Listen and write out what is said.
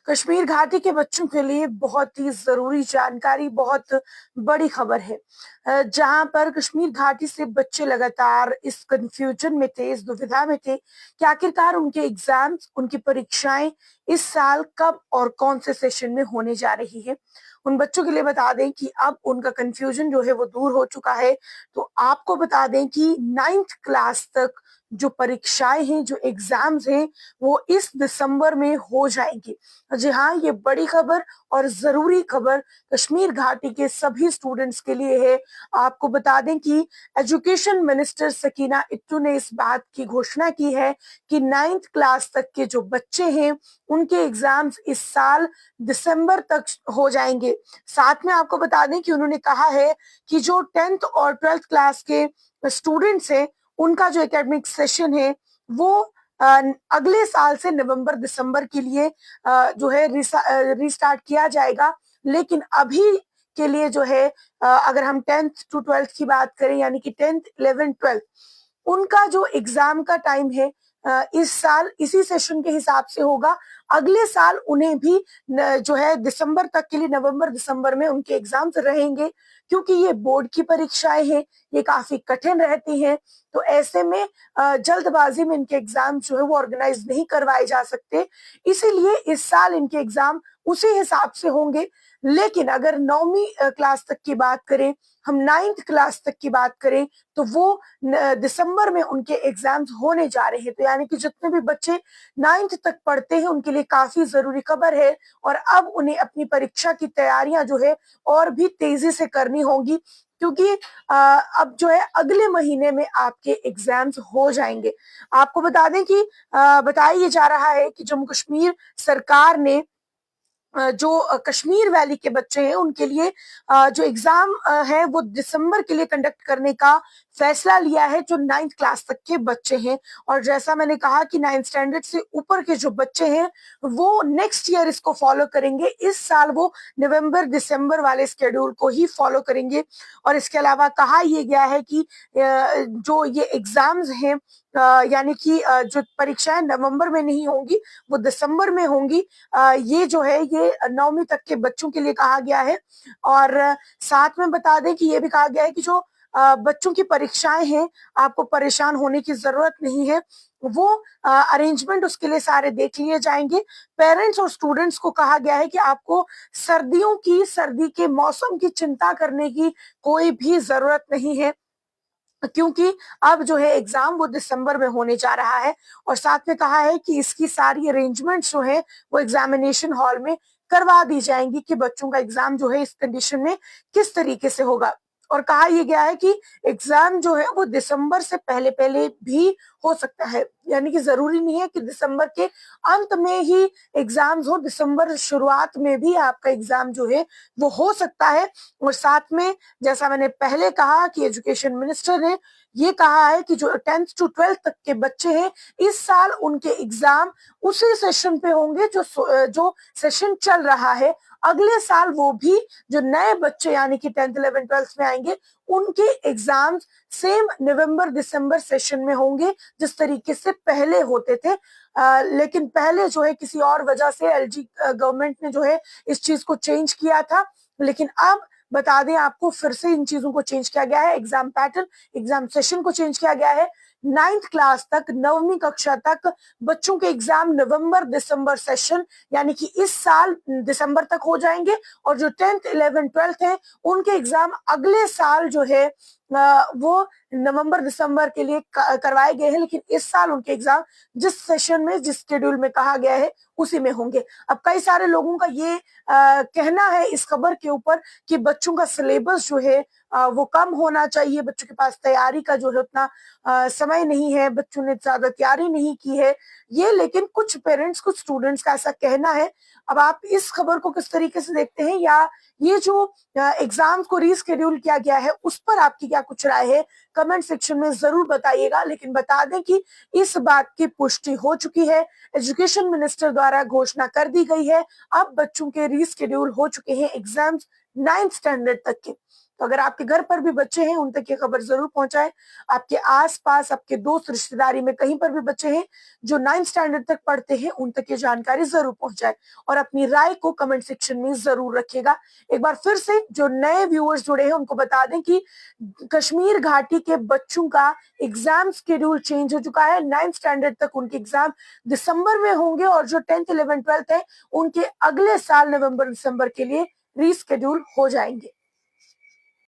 कश्मीर घाटी के बच्चों के लिए बहुत ही जरूरी जानकारी, बहुत बड़ी खबर है। जहां पर कश्मीर घाटी से बच्चे लगातार इस कंफ्यूजन में थे, इस दुविधा में थे कि आखिरकार उनके एग्जाम्स, उनकी परीक्षाएं इस साल कब और कौन से सेशन में होने जा रही है। उन बच्चों के लिए बता दें कि अब उनका कंफ्यूजन जो है वो दूर हो चुका है। तो आपको बता दें कि 9th क्लास तक जो परीक्षाएं हैं, जो एग्जाम्स हैं, वो इस दिसंबर में हो जाएंगी। जी हाँ, ये बड़ी खबर और जरूरी खबर कश्मीर घाटी के सभी स्टूडेंट्स के लिए है। आपको बता दें कि एजुकेशन मिनिस्टर सकीना इट्टू ने इस बात की घोषणा की है कि 9th क्लास तक के जो बच्चे हैं उनके एग्जाम्स इस साल दिसंबर तक हो जाएंगे। साथ में आपको बता दें कि उन्होंने कहा है कि जो 10th और 12th क्लास के स्टूडेंट्स हैं उनका जो एकेडमिक सेशन है वो अगले साल से नवंबर दिसंबर के लिए जो है रिस्टार्ट किया जाएगा। लेकिन अभी के लिए जो है अगर हम 10th to 12th की बात करें, यानी कि 10th 11th 12th, उनका जो एग्जाम का टाइम है इस साल इसी सेशन के हिसाब से होगा। अगले साल उन्हें भी जो है दिसंबर तक के लिए, नवंबर दिसंबर में उनके एग्जाम्स रहेंगे। क्योंकि ये बोर्ड की परीक्षाएं हैं, ये काफी कठिन रहती हैं, तो ऐसे में जल्दबाजी में इनके एग्जाम जो है वो ऑर्गेनाइज नहीं करवाए जा सकते। इसीलिए इस साल इनके एग्जाम उसी हिसाब से होंगे। लेकिन अगर 9वीं क्लास तक की बात करें, हम 9th क्लास तक की बात करें, तो वो दिसंबर में उनके एग्जाम्स होने जा रहे हैं। तो यानी कि जितने भी बच्चे 9th तक पढ़ते हैं उनके लिए काफी जरूरी खबर है। और अब उन्हें अपनी परीक्षा की तैयारियां जो है और भी तेजी से करनी होंगी, क्योंकि अब जो है अगले महीने में आपके एग्जाम्स हो जाएंगे। आपको बता दें कि बताया जा रहा है कि जम्मू कश्मीर सरकार ने जो कश्मीर वैली के बच्चे हैं उनके लिए जो एग्जाम है वो दिसंबर के लिए कंडक्ट करने का फैसला लिया है, जो 9th क्लास तक के बच्चे हैं। और जैसा मैंने कहा कि 9th स्टैंडर्ड से ऊपर के जो बच्चे हैं वो नेक्स्ट ईयर इसको फॉलो करेंगे। इस साल वो नवंबर दिसंबर वाले स्केड्यूल को ही फॉलो करेंगे। और इसके अलावा कहा यह गया है कि जो ये एग्जाम्स हैं, यानी कि जो परीक्षाएं नवंबर में नहीं होंगी, वो दिसंबर में होंगी। ये जो है ये 9वीं तक के बच्चों के लिए कहा गया है। और साथ में बता दें कि ये भी कहा गया है कि जो बच्चों की परीक्षाएं हैं, आपको परेशान होने की जरूरत नहीं है। वो अरेंजमेंट उसके लिए सारे देख लिए जाएंगे। पेरेंट्स और स्टूडेंट्स को कहा गया है कि आपको सर्दी के मौसम की चिंता करने की कोई भी जरूरत नहीं है, क्योंकि अब जो है एग्जाम वो दिसंबर में होने जा रहा है। और साथ में कहा है कि इसकी सारी अरेंजमेंट्स जो है वो एग्जामिनेशन हॉल में करवा दी जाएंगी कि बच्चों का एग्जाम जो है इस कंडीशन में किस तरीके से होगा। और कहा यह गया है कि एग्जाम जो है वो दिसंबर से पहले पहले भी हो सकता है, यानी कि जरूरी नहीं है कि दिसंबर के अंत में ही एग्जाम्स हो, दिसंबर शुरुआत में भी आपका एग्जाम जो है वो हो सकता है। और साथ में जैसा मैंने पहले कहा कि एजुकेशन मिनिस्टर ने ये कहा है कि जो 10th to 12th तक के बच्चे हैं इस साल उनके एग्जाम उसी सेशन पे होंगे जो सेशन चल रहा है। अगले साल वो भी जो नए बच्चे यानी कि 10th 11th 12th में आएंगे उनके एग्जाम्स सेम नवंबर दिसंबर सेशन में होंगे, जिस तरीके से पहले होते थे। लेकिन पहले जो है किसी और वजह से एलजी गवर्नमेंट ने जो है इस चीज को चेंज किया था। लेकिन अब बता दें आपको, फिर से इन चीजों को चेंज किया गया है। एग्जाम पैटर्न, एग्जाम सेशन को चेंज किया गया है। 9th क्लास तक, 9वीं कक्षा तक बच्चों के एग्जाम नवंबर दिसंबर सेशन यानी कि इस साल दिसंबर तक हो जाएंगे। और जो 10th 11th 12th है उनके एग्जाम अगले साल जो है वो नवंबर दिसंबर के लिए करवाए गए हैं। लेकिन इस साल उनके एग्जाम जिस सेशन में, जिस शेड्यूल में कहा गया है उसी में होंगे। अब कई सारे लोगों का ये कहना है इस खबर के ऊपर कि बच्चों का सिलेबस जो है वो कम होना चाहिए, बच्चों के पास तैयारी का जो है उतना समय नहीं है, बच्चों ने ज्यादा तैयारी नहीं की है ये। लेकिन कुछ पेरेंट्स, कुछ स्टूडेंट्स का ऐसा कहना है। अब आप इस खबर को किस तरीके से देखते हैं, या ये जो एग्जाम को रीस्केड्यूल किया गया है उस पर आपकी क्या कुछ राय है, कमेंट सेक्शन में जरूर बताइएगा। लेकिन बता दें कि इस बात की पुष्टि हो चुकी है, एजुकेशन मिनिस्टर द्वारा घोषणा कर दी गई है। अब बच्चों के रीस्केड्यूल हो चुके हैं एग्जाम्स 9th स्टैंडर्ड तक के। तो अगर आपके घर पर भी बच्चे हैं, उन तक ये खबर जरूर पहुंचाएं। आपके आसपास, आपके दोस्त रिश्तेदारी में कहीं पर भी बच्चे हैं जो 9th स्टैंडर्ड तक पढ़ते हैं, उन तक ये जानकारी जरूर पहुंचाएं और अपनी राय को कमेंट सेक्शन में जरूर रखिएगा। एक बार फिर से जो नए व्यूअर्स जुड़े हैं उनको बता दें कि कश्मीर घाटी के बच्चों का एग्जाम शेड्यूल चेंज हो चुका है। 9th स्टैंडर्ड तक उनके एग्जाम दिसंबर में होंगे और जो 10th 11th 12th है उनके अगले साल नवंबर दिसंबर के लिए रीस्केड्यूल हो जाएंगे।